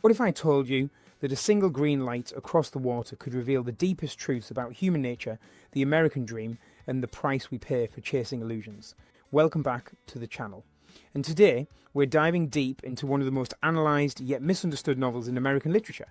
What if I told you that a single green light across the water could reveal the deepest truths about human nature, the American dream, and the price we pay for chasing illusions? Welcome back to the channel. And today, we're diving deep into one of the most analysed yet misunderstood novels in American literature.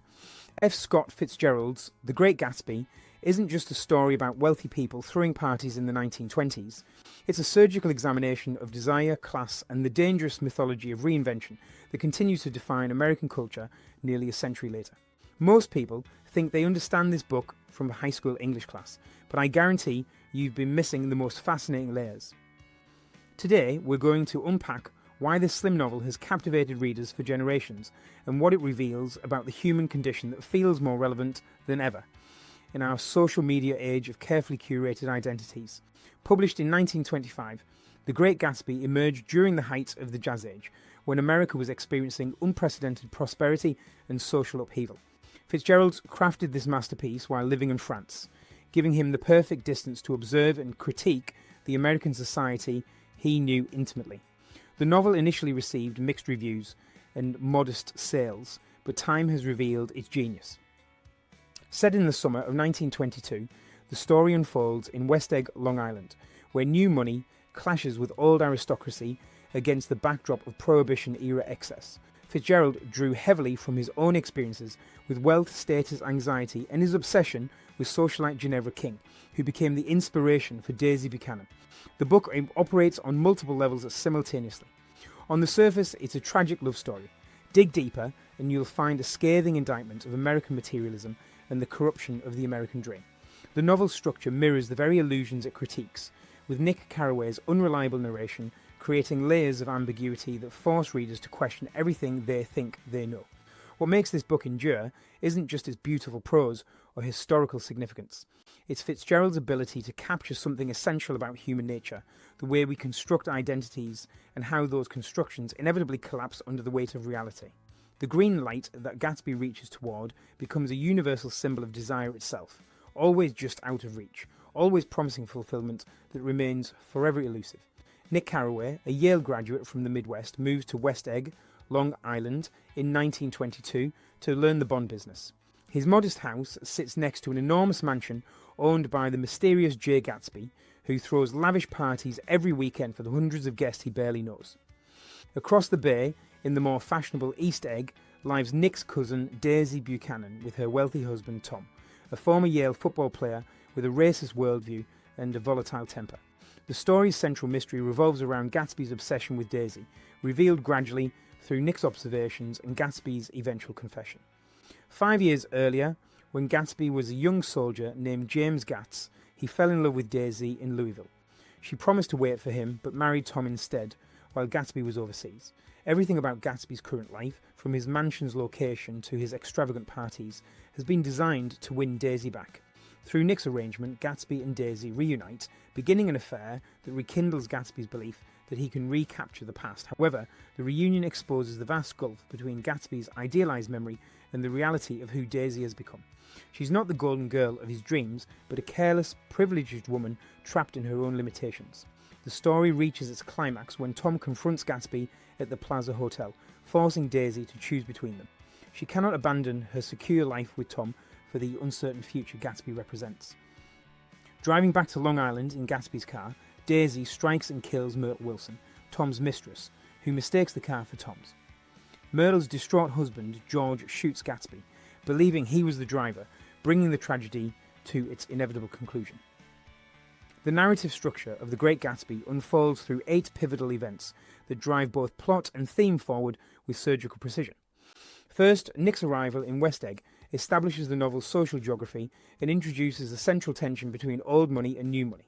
F. Scott Fitzgerald's The Great Gatsby isn't just a story about wealthy people throwing parties in the 1920s. It's a surgical examination of desire, class, and the dangerous mythology of reinvention that continues to define American culture nearly a century later. Most people think they understand this book from a high school English class, but I guarantee you've been missing the most fascinating layers. Today, we're going to unpack why this slim novel has captivated readers for generations and what it reveals about the human condition that feels more relevant than ever in our social media age of carefully curated identities. Published in 1925, The Great Gatsby emerged during the height of the Jazz Age, when America was experiencing unprecedented prosperity and social upheaval. Fitzgerald crafted this masterpiece while living in France, giving him the perfect distance to observe and critique the American society he knew intimately. The novel initially received mixed reviews and modest sales, but time has revealed its genius. Set in the summer of 1922, the story unfolds in West Egg, Long Island, where new money clashes with old aristocracy against the backdrop of Prohibition-era excess. Fitzgerald drew heavily from his own experiences with wealth, status, anxiety, and his obsession with socialite Ginevra King, who became the inspiration for Daisy Buchanan. The book operates on multiple levels simultaneously. On the surface, it's a tragic love story. Dig deeper, and you'll find a scathing indictment of American materialism and the corruption of the American dream. The novel's structure mirrors the very illusions it critiques, with Nick Carraway's unreliable narration creating layers of ambiguity that force readers to question everything they think they know. What makes this book endure isn't just its beautiful prose or historical significance. It's Fitzgerald's ability to capture something essential about human nature, the way we construct identities and how those constructions inevitably collapse under the weight of reality. The green light that Gatsby reaches toward becomes a universal symbol of desire itself, always just out of reach, always promising fulfillment that remains forever elusive. Nick Carraway, a Yale graduate from the Midwest, moves to West Egg, Long Island, in 1922 to learn the bond business. His modest house sits next to an enormous mansion owned by the mysterious Jay Gatsby, who throws lavish parties every weekend for the hundreds of guests he barely knows. Across the bay, in the more fashionable East Egg, lives Nick's cousin Daisy Buchanan with her wealthy husband Tom, a former Yale football player with a racist worldview and a volatile temper. The story's central mystery revolves around Gatsby's obsession with Daisy, revealed gradually through Nick's observations and Gatsby's eventual confession. 5 years earlier, when Gatsby was a young soldier named James Gats, he fell in love with Daisy in Louisville. She promised to wait for him, but married Tom instead, while Gatsby was overseas. Everything about Gatsby's current life, from his mansion's location to his extravagant parties, has been designed to win Daisy back. Through Nick's arrangement, Gatsby and Daisy reunite, beginning an affair that rekindles Gatsby's belief that he can recapture the past. However, the reunion exposes the vast gulf between Gatsby's idealized memory and the reality of who Daisy has become. She's not the golden girl of his dreams, but a careless, privileged woman trapped in her own limitations. The story reaches its climax when Tom confronts Gatsby at the Plaza Hotel, forcing Daisy to choose between them. She cannot abandon her secure life with Tom for the uncertain future Gatsby represents. Driving back to Long Island in Gatsby's car, Daisy strikes and kills Myrtle Wilson, Tom's mistress, who mistakes the car for Tom's. Myrtle's distraught husband, George, shoots Gatsby, believing he was the driver, bringing the tragedy to its inevitable conclusion. The narrative structure of The Great Gatsby unfolds through 8 pivotal events that drive both plot and theme forward with surgical precision. First, Nick's arrival in West Egg establishes the novel's social geography and introduces the central tension between old money and new money.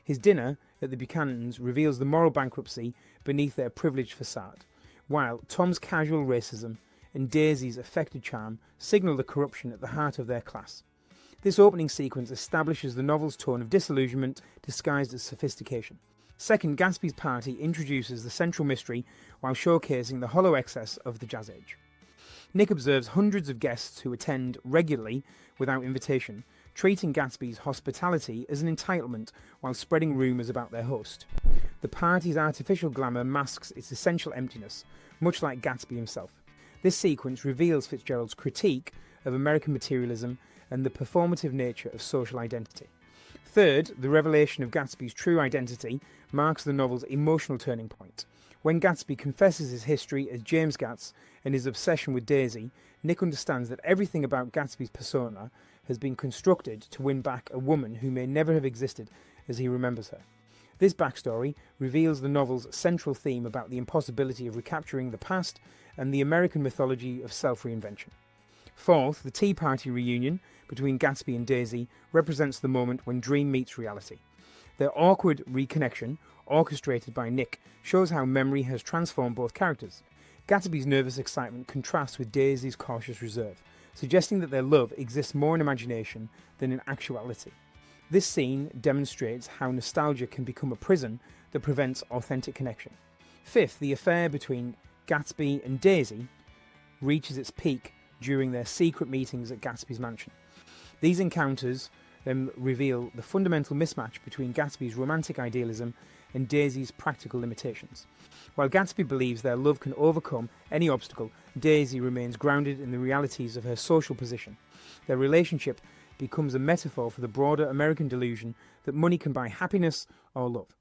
His dinner at the Buchanans reveals the moral bankruptcy beneath their privileged facade, while Tom's casual racism and Daisy's affected charm signal the corruption at the heart of their class. This opening sequence establishes the novel's tone of disillusionment disguised as sophistication. Second, Gatsby's party introduces the central mystery while showcasing the hollow excess of the Jazz Age. Nick observes hundreds of guests who attend regularly without invitation, treating Gatsby's hospitality as an entitlement while spreading rumours about their host. The party's artificial glamour masks its essential emptiness, much like Gatsby himself. This sequence reveals Fitzgerald's critique of American materialism and the performative nature of social identity. Third, the revelation of Gatsby's true identity marks the novel's emotional turning point. When Gatsby confesses his history as James Gatz and his obsession with Daisy, Nick understands that everything about Gatsby's persona has been constructed to win back a woman who may never have existed as he remembers her. This backstory reveals the novel's central theme about the impossibility of recapturing the past and the American mythology of self-reinvention. Fourth, the Tea Party reunion between Gatsby and Daisy represents the moment when dream meets reality. Their awkward reconnection, orchestrated by Nick, shows how memory has transformed both characters. Gatsby's nervous excitement contrasts with Daisy's cautious reserve, suggesting that their love exists more in imagination than in actuality. This scene demonstrates how nostalgia can become a prison that prevents authentic connection. Fifth, the affair between Gatsby and Daisy reaches its peak during their secret meetings at Gatsby's mansion. These encounters reveal the fundamental mismatch between Gatsby's romantic idealism and Daisy's practical limitations. While Gatsby believes their love can overcome any obstacle, Daisy remains grounded in the realities of her social position. Their relationship becomes a metaphor for the broader American delusion that money can buy happiness or love.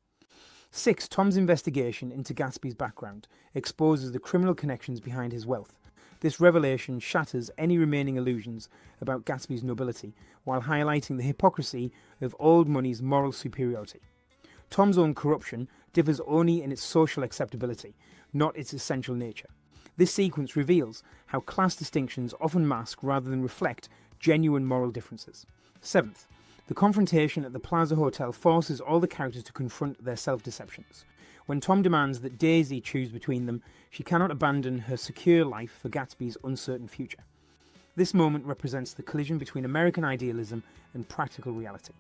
6. Tom's investigation into Gatsby's background exposes the criminal connections behind his wealth. This revelation shatters any remaining illusions about Gatsby's nobility, while highlighting the hypocrisy of old money's moral superiority. Tom's own corruption differs only in its social acceptability, not its essential nature. This sequence reveals how class distinctions often mask rather than reflect genuine moral differences. 7th, the confrontation at the Plaza Hotel forces all the characters to confront their self-deceptions. When Tom demands that Daisy choose between them, she cannot abandon her secure life for Gatsby's uncertain future. This moment represents the collision between American idealism and practical reality.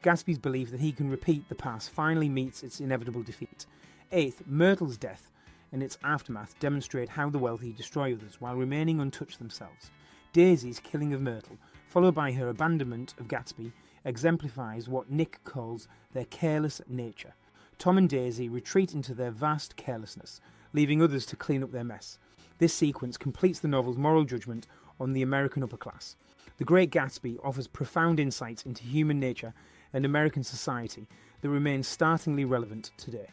Gatsby's belief that he can repeat the past finally meets its inevitable defeat. 8th, Myrtle's death and its aftermath demonstrate how the wealthy destroy others while remaining untouched themselves. Daisy's killing of Myrtle, followed by her abandonment of Gatsby, exemplifies what Nick calls their careless nature. Tom and Daisy retreat into their vast carelessness, leaving others to clean up their mess. This sequence completes the novel's moral judgment on the American upper class. The Great Gatsby offers profound insights into human nature and American society that remain startlingly relevant today.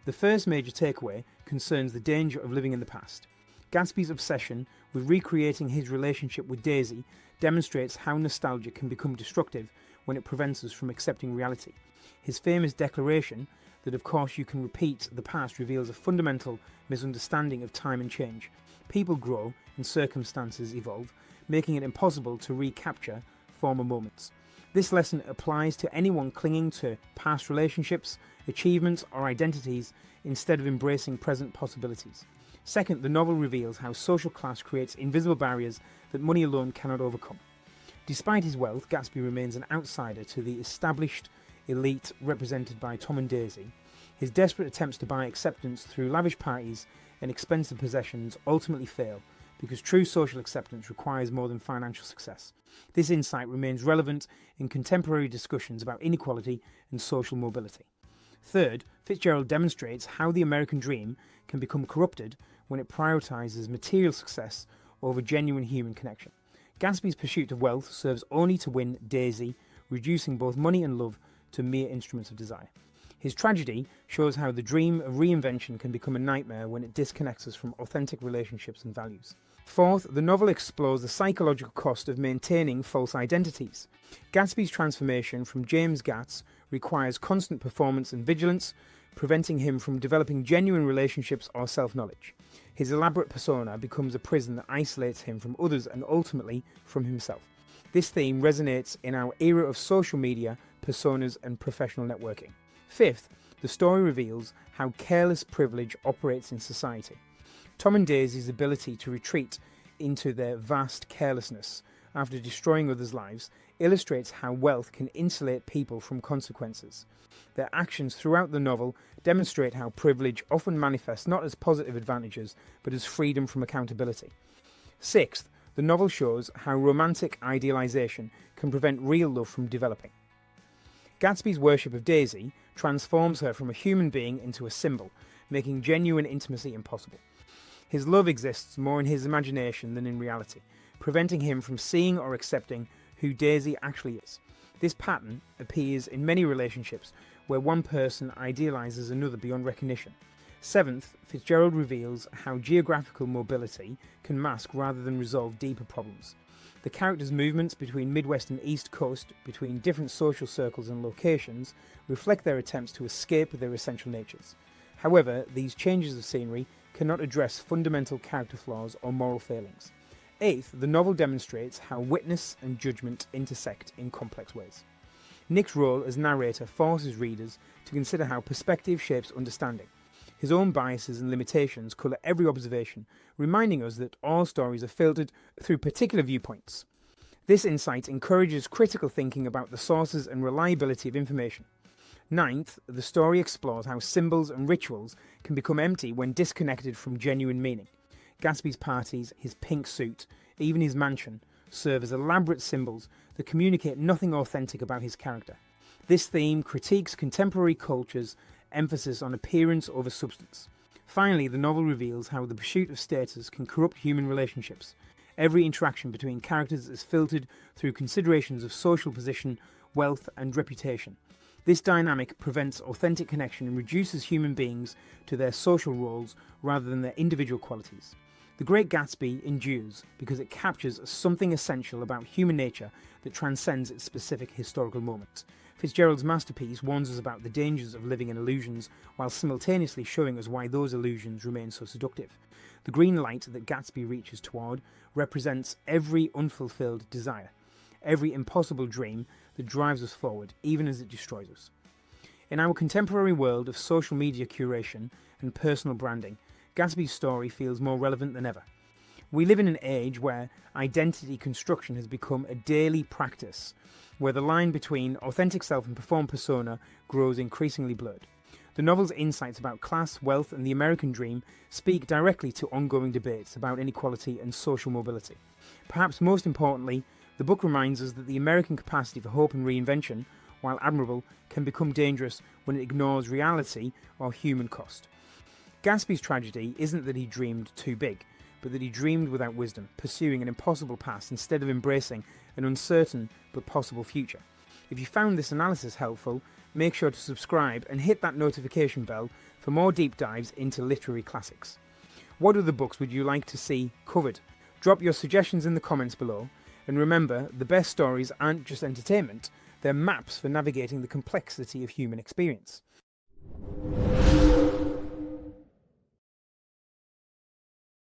The first major takeaway concerns the danger of living in the past. Gatsby's obsession with recreating his relationship with Daisy demonstrates how nostalgia can become destructive when it prevents us from accepting reality. His famous declaration that of course you can repeat the past reveals a fundamental misunderstanding of time and change. People grow and circumstances evolve, making it impossible to recapture former moments. This lesson applies to anyone clinging to past relationships, achievements, or identities instead of embracing present possibilities. Second, the novel reveals how social class creates invisible barriers that money alone cannot overcome. Despite his wealth, Gatsby remains an outsider to the established elite represented by Tom and Daisy. His desperate attempts to buy acceptance through lavish parties and expensive possessions ultimately fail, because true social acceptance requires more than financial success. This insight remains relevant in contemporary discussions about inequality and social mobility. Third, Fitzgerald demonstrates how the American dream can become corrupted when it prioritizes material success over genuine human connection. Gatsby's pursuit of wealth serves only to win Daisy, reducing both money and love to mere instruments of desire. His tragedy shows how the dream of reinvention can become a nightmare when it disconnects us from authentic relationships and values. Fourth, the novel explores the psychological cost of maintaining false identities. Gatsby's transformation from James Gatz requires constant performance and vigilance, preventing him from developing genuine relationships or self-knowledge. His elaborate persona becomes a prison that isolates him from others and ultimately from himself. This theme resonates in our era of social media, personas, and professional networking. Fifth, the story reveals how careless privilege operates in society. Tom and Daisy's ability to retreat into their vast carelessness after destroying others' lives illustrates how wealth can insulate people from consequences. Their actions throughout the novel demonstrate how privilege often manifests not as positive advantages, but as freedom from accountability. Sixth, the novel shows how romantic idealization can prevent real love from developing. Gatsby's worship of Daisy transforms her from a human being into a symbol, making genuine intimacy impossible. His love exists more in his imagination than in reality, preventing him from seeing or accepting who Daisy actually is. This pattern appears in many relationships where one person idealises another beyond recognition. Seventh, Fitzgerald reveals how geographical mobility can mask rather than resolve deeper problems. The characters' movements between Midwest and East Coast, between different social circles and locations, reflect their attempts to escape their essential natures. However, these changes of scenery cannot address fundamental character flaws or moral failings. Eighth, the novel demonstrates how witness and judgment intersect in complex ways. Nick's role as narrator forces readers to consider how perspective shapes understanding. His own biases and limitations colour every observation, reminding us that all stories are filtered through particular viewpoints. This insight encourages critical thinking about the sources and reliability of information. Ninth, the story explores how symbols and rituals can become empty when disconnected from genuine meaning. Gatsby's parties, his pink suit, even his mansion, serve as elaborate symbols that communicate nothing authentic about his character. This theme critiques contemporary culture's emphasis on appearance over substance. Finally, the novel reveals how the pursuit of status can corrupt human relationships. Every interaction between characters is filtered through considerations of social position, wealth, and reputation. This dynamic prevents authentic connection and reduces human beings to their social roles rather than their individual qualities. The Great Gatsby endures because it captures something essential about human nature that transcends its specific historical moment. Fitzgerald's masterpiece warns us about the dangers of living in illusions while simultaneously showing us why those illusions remain so seductive. The green light that Gatsby reaches toward represents every unfulfilled desire, every impossible dream that drives us forward, even as it destroys us. In our contemporary world of social media curation and personal branding, Gatsby's story feels more relevant than ever. We live in an age where identity construction has become a daily practice, where the line between authentic self and performed persona grows increasingly blurred. The novel's insights about class, wealth, and the American dream speak directly to ongoing debates about inequality and social mobility. Perhaps most importantly, the book reminds us that the American capacity for hope and reinvention, while admirable, can become dangerous when it ignores reality or human cost. Gatsby's tragedy isn't that he dreamed too big, but that he dreamed without wisdom, pursuing an impossible past instead of embracing an uncertain but possible future. If you found this analysis helpful, make sure to subscribe and hit that notification bell for more deep dives into literary classics. What other books would you like to see covered? Drop your suggestions in the comments below, and remember, the best stories aren't just entertainment, they're maps for navigating the complexity of human experience.